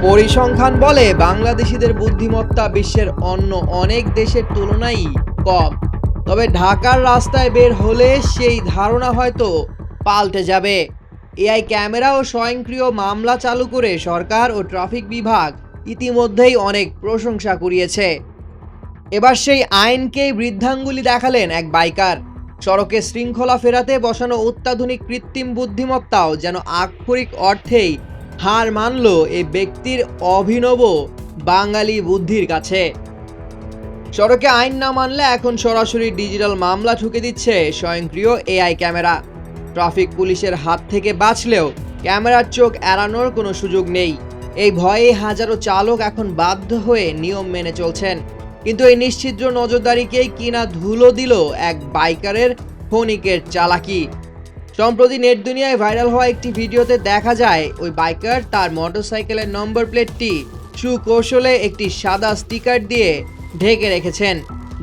পরিসংখ্যান বলে বাংলাদেশিদের বুদ্ধিমত্তা বিশ্বের অন্য অনেক দেশের তুলনায় কম। তবে ঢাকার রাস্তায় বের হলে সেই ধারণা হয়তো পাল্টে যাবে। এআই ক্যামেরা ও স্বয়ংক্রিয় মামলা চালু করে সরকার ও ট্রাফিক বিভাগ ইতিমধ্যেই অনেক প্রশংসা কুড়িয়েছে। এবার সেই আইনকেই বৃদ্ধাঙ্গুলি দেখালেন এক বাইকার। সড়কে শৃঙ্খলা ফেরাতে বসানো অত্যাধুনিক কৃত্রিম বুদ্ধিমত্তাও যেন আক্ষরিক অর্থেই হার মানল এই ব্যক্তির অভিনব বাঙালি বুদ্ধির কাছে। সড়কে আইন না মানলে এখন সরাসরি ডিজিটাল মামলা ঠুকে দিচ্ছে স্বয়ংক্রিয় এআই ক্যামেরা। ট্রাফিক পুলিশের হাত থেকে বাঁচলেও ক্যামেরার চোখ এড়ানোর কোনো সুযোগ নেই। এই ভয়ে হাজারো চালক এখন বাধ্য হয়ে নিয়ম মেনে চলছেন। কিন্তু এই নিশ্ছিদ্র নজরদারিকেই কিনা ধুলো দিল এক বাইকারের ক্ষণিকের চালাকি। সম্প্রতি নেট দুনিয়ায় ভাইরাল হওয়া একটি ভিডিওতে দেখা যায় ওই বাইকার তার মোটরসাইকেলের নম্বর প্লেটটি সুকৌশলে একটি সাদা স্টিকার দিয়ে ঢেকে রেখেছেন,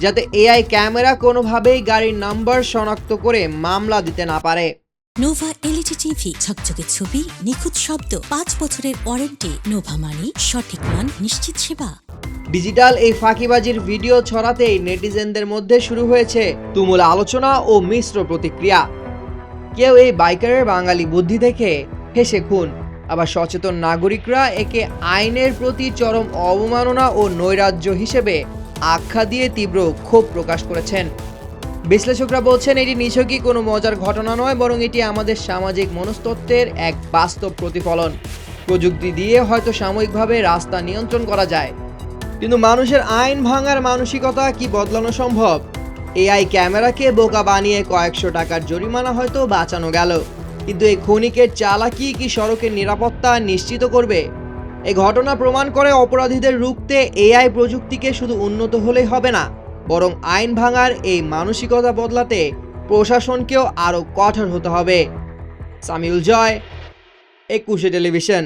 যাতে এআই ক্যামেরা কোনোভাবেই গাড়ির নাম্বার শনাক্ত করে মামলা দিতে না পারে। নোভা এলইডি টিভি, ঝকঝকে ছবি, নিখুঁত শব্দ, 5 বছরের ওয়ারেন্টি। নোভা মানে সঠিক মান, নিশ্চিত সেবা। ডিজিটাল এই ফাঁকিবাজির ভিডিও ছড়াতেই নেটিজেনদের মধ্যে শুরু হয়েছে তুমুল আলোচনা ও মিশ্র প্রতিক্রিয়া। কেউ এই বাইকারের বাঙালি বুদ্ধি দেখে হেসে খুন, আবার সচেতন নাগরিকরা একে আইনের প্রতি চরম অবমাননা ও নৈরাজ্য হিসেবে আখ্যা দিয়ে তীব্র ক্ষোভ প্রকাশ করেছেন। বিশ্লেষকরা বলছেন এটি নিছকই কোনো মজার ঘটনা নয়, বরং এটি আমাদের সামাজিক মনস্তত্ত্বের এক বাস্তব প্রতিফলন। প্রযুক্তি দিয়ে হয়তো সাময়িকভাবে রাস্তা নিয়ন্ত্রণ করা যায়, কিন্তু মানুষের আইন ভাঙার মানসিকতা কি বদলানো সম্ভব? এআই ক্যামেরাকে বোকা বানিয়ে কয়েকশো টাকার জরিমানা হয়তো বাঁচানো গেল, কিন্তু এই ক্ষণিকের চালাকি কি সড়কের নিরাপত্তা নিশ্চিত করবে? এই ঘটনা প্রমাণ করে অপরাধীদের রুখতে এআই প্রযুক্তিকে শুধু উন্নত হলেই হবে না, বরং আইন ভাঙার এই মানসিকতা বদলাতে প্রশাসনকেও আরও কঠোর হতে হবে। সামিউল জয়, 21 টেলিভিশন।